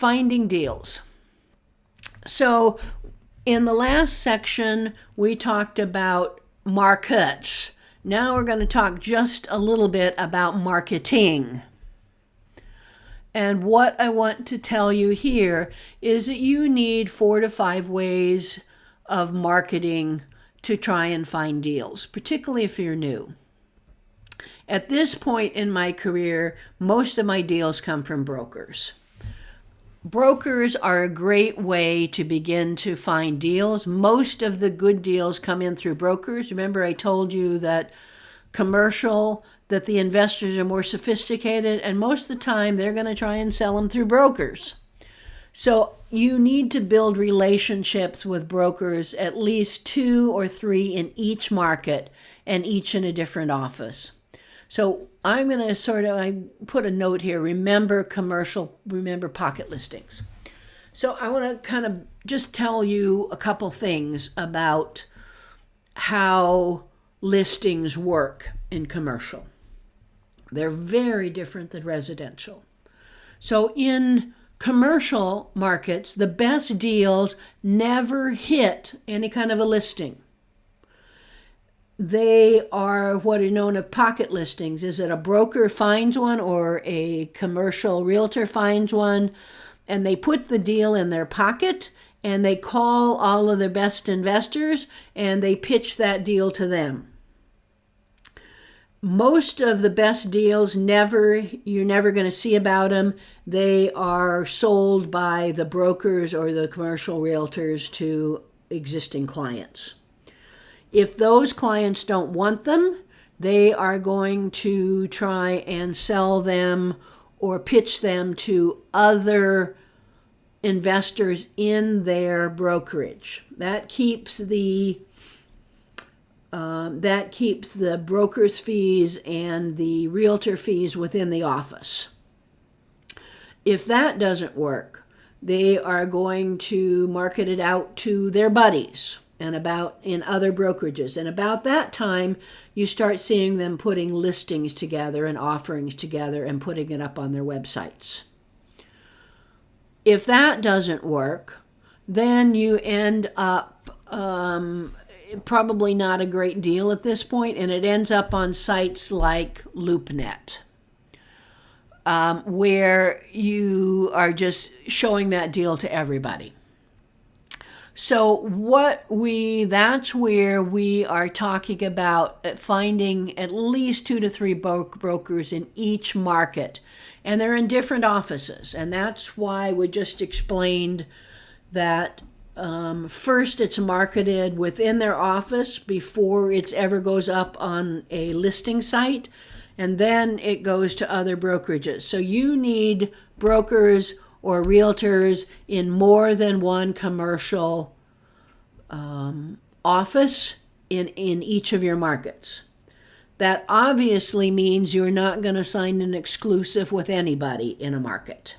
finding deals. So in the last section, we talked about markets. Now we're going to talk just a little bit about marketing. And what I want to tell you here is that you need 4 to 5 ways of marketing to try and find deals, particularly if you're new. At this point in my career, most of my deals come from brokers. Brokers are a great way to begin to find deals. Most of the good deals come in through brokers. Remember, I told you that that the investors are more sophisticated, and most of the time they're going to try and sell them through brokers. So you need to build relationships with brokers, at least 2 or 3 in each market, and each in a different office. So I'm going to I put a note here, remember pocket listings. So I want to kind of just tell you a couple things about how listings work in commercial. They're very different than residential. So in commercial markets, the best deals never hit any kind of a listing. They are what are known as pocket listings. Is that a broker finds one or a commercial realtor finds one, and they put the deal in their pocket, and they call all of their best investors, and they pitch that deal to them. Most of the best deals, you're never going to see about them. They are sold by the brokers or the commercial realtors to existing clients. If those clients don't want them, they are going to try and sell them or pitch them to other investors in their brokerage. That keeps the broker's fees and the realtor fees within the office. If that doesn't work, they are going to market it out to their buddies and in other brokerages. And about that time, you start seeing them putting listings together and offerings together and putting it up on their websites. If that doesn't work, then you end up probably not a great deal at this point, and it ends up on sites like LoopNet, where you are just showing that deal to everybody. So that's where we are talking about finding at least 2 to 3 brokers in each market. And they're in different offices. And that's why we just explained that first it's marketed within their office before it ever goes up on a listing site. And then it goes to other brokerages. So you need brokers or realtors in more than one commercial office in each of your markets. That obviously means you're not going to sign an exclusive with anybody in a market.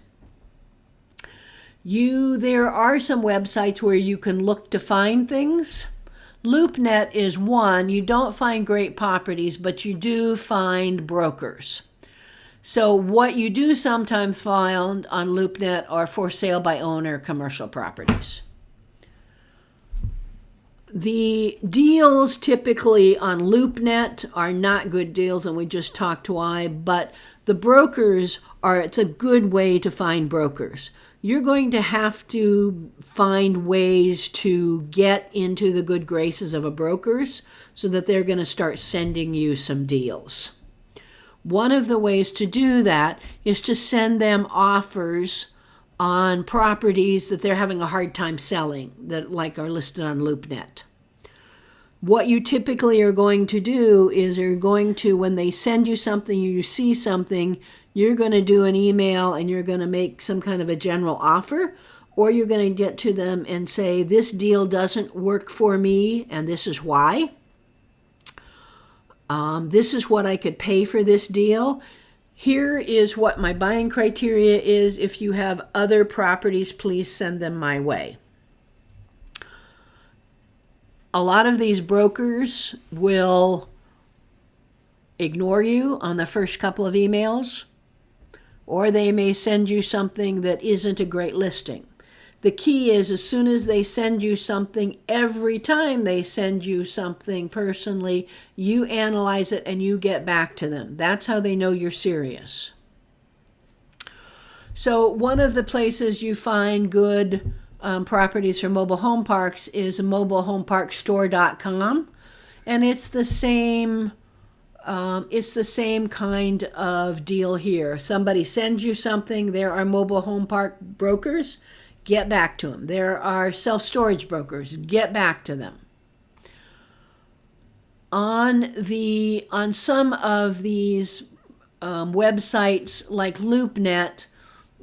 There are some websites where you can look to find things. LoopNet is one. You don't find great properties, but you do find brokers. So what you do sometimes find on LoopNet are for sale by owner commercial properties. The deals typically on LoopNet are not good deals, and we just talked why, but the brokers it's a good way to find brokers. You're going to have to find ways to get into the good graces of a brokers so that they're going to start sending you some deals. One of the ways to do that is to send them offers on properties that they're having a hard time selling, that like are listed on LoopNet. What you typically are going to do is when they send you something, you see something, you're going to do an email and you're going to make some kind of a general offer, or you're going to get to them and say, this deal doesn't work for me and this is why. This is what I could pay for this deal. Here is what my buying criteria is. If you have other properties, please send them my way. A lot of these brokers will ignore you on the first couple of emails. or they may send you something that isn't a great listing. The key is, as soon as they send you something, every time they send you something personally, you analyze it and you get back to them. That's how they know you're serious. So one of the places you find good properties for mobile home parks is mobilehomeparkstore.com, and it's the same kind of deal here. Somebody sends you something, there are mobile home park brokers, get back to them. There are self-storage brokers, get back to them. On some of these websites like LoopNet,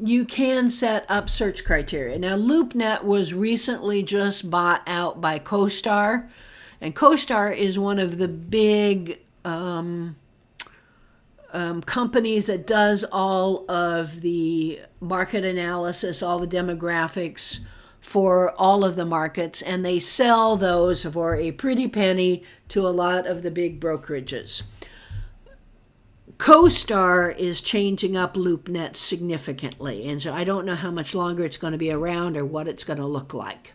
you can set up search criteria. Now, LoopNet was recently just bought out by CoStar, and CoStar is one of the big companies that does all of the market analysis, all the demographics for all of the markets, and they sell those for a pretty penny to a lot of the big brokerages. CoStar is changing up LoopNet significantly, and so I don't know how much longer it's going to be around or what it's going to look like.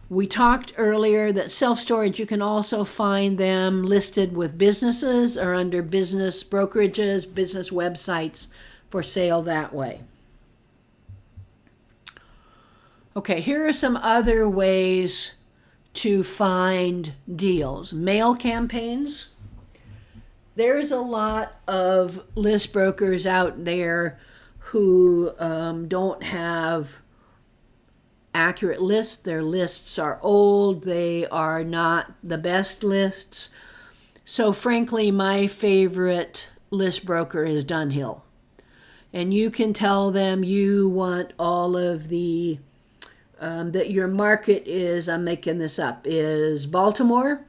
We talked earlier that self-storage, you can also find them listed with businesses or under business brokerages, business websites for sale that way. Okay, here are some other ways to find deals. Mail campaigns. There's a lot of list brokers out there who don't have accurate lists. Their lists are old. They are not the best lists. So frankly, my favorite list broker is Dunhill. And you can tell them you want all of the, that your market is, I'm making this up, is Baltimore.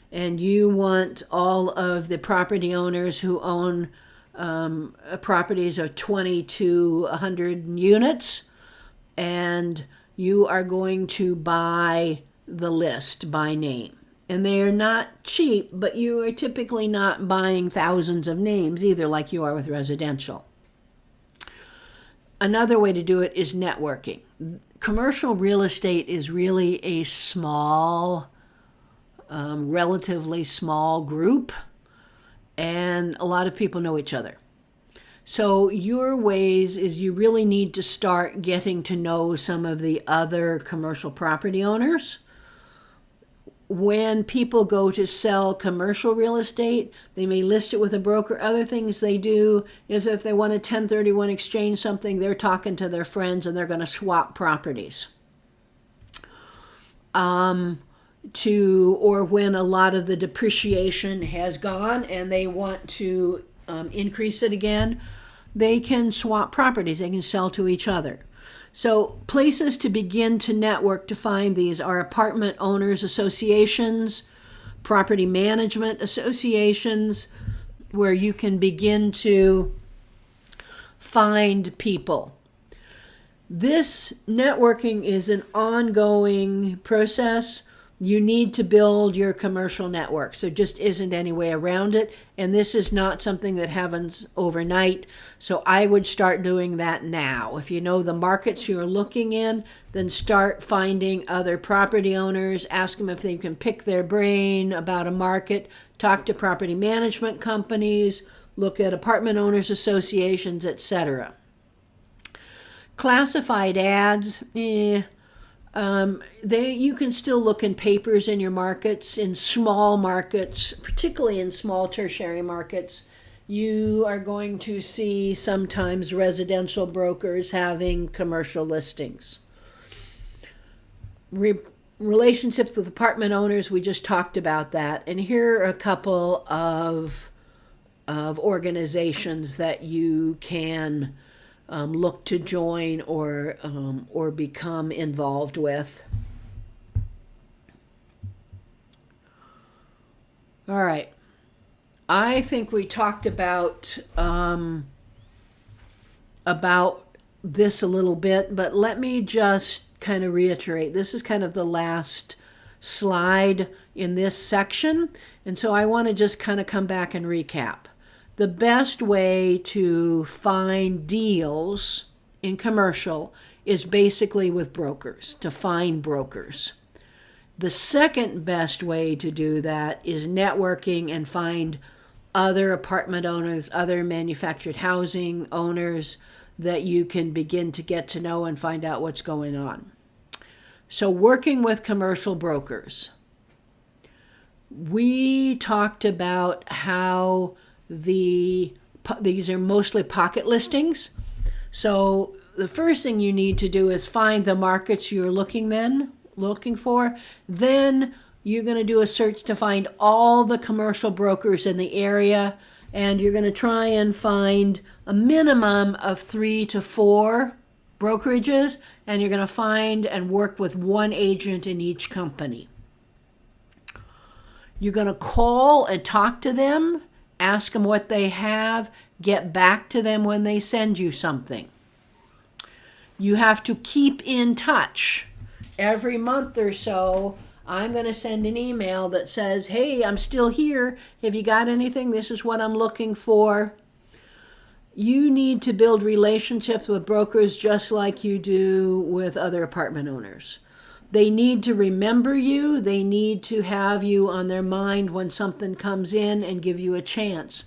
And you want all of the property owners who own properties of 20 to 100 units. And you are going to buy the list by name. And they are not cheap, but you are typically not buying thousands of names either, like you are with residential. Another way to do it is networking. Commercial real estate is really a small, relatively small group, and a lot of people know each other. So your ways is you really need to start getting to know some of the other commercial property owners. When people go to sell commercial real estate, they may list it with a broker. Other things they do is if they want to 1031 exchange something, they're talking to their friends and they're going to swap properties. Or when a lot of the depreciation has gone and they want to increase it again, they can swap properties. They can sell to each other. So places to begin to network to find these are apartment owners associations, property management associations, where you can begin to find people. This networking is an ongoing process. You need to build your commercial network. So just isn't any way around it. And this is not something that happens overnight. So I would start doing that now. If you know the markets you're looking in, then start finding other property owners, ask them if they can pick their brain about a market, talk to property management companies, look at apartment owners associations, etc. Classified ads, you can still look in papers in your markets, in small markets, particularly in small tertiary markets. You are going to see sometimes residential brokers having commercial listings. Relationships with apartment owners, we just talked about that. And here are a couple of organizations that you can look to join or become involved with. All right. I think we talked about this a little bit, but let me just kind of reiterate. This is kind of the last slide in this section, and so I want to just kind of come back and recap. the best way to find deals in commercial is basically with brokers, to find brokers. The second best way to do that is networking and find other apartment owners, other manufactured housing owners that you can begin to get to know and find out what's going on. So working with commercial brokers. We talked about how these are mostly pocket listings. So the first thing you need to do is find the markets you're looking for. Then you're going to do a search to find all the commercial brokers in the area, and you're going to try and find a minimum of 3 to 4 brokerages, and you're going to find and work with one agent in each company. You're going to call and talk to them, ask them what they have, get back to them when they send you something. You have to keep in touch. Every month or so, I'm going to send an email that says, hey, I'm still here. Have you got anything? This is what I'm looking for. You need to build relationships with brokers just like you do with other apartment owners. They need to remember you. They need to have you on their mind when something comes in and give you a chance.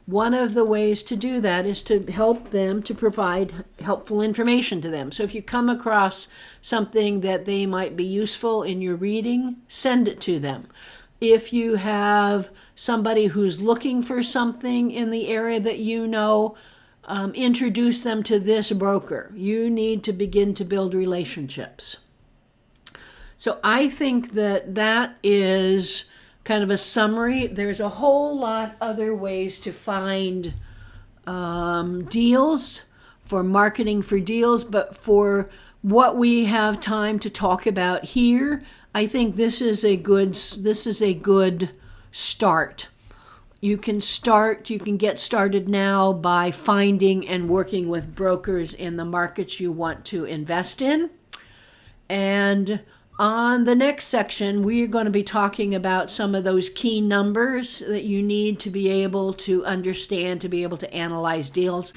One of the ways to do that is to help them, to provide helpful information to them. So if you come across something that they might be useful in your reading, send it to them. If you have somebody who's looking for something in the area that you know, introduce them to this broker. You need to begin to build relationships. So I think that is kind of a summary. There's a whole lot other ways to find deals, for marketing for deals, but for what we have time to talk about here, I think this is a good start. You can get started now by finding and working with brokers in the markets you want to invest in. And on the next section, we're going to be talking about some of those key numbers that you need to be able to understand, to be able to analyze deals.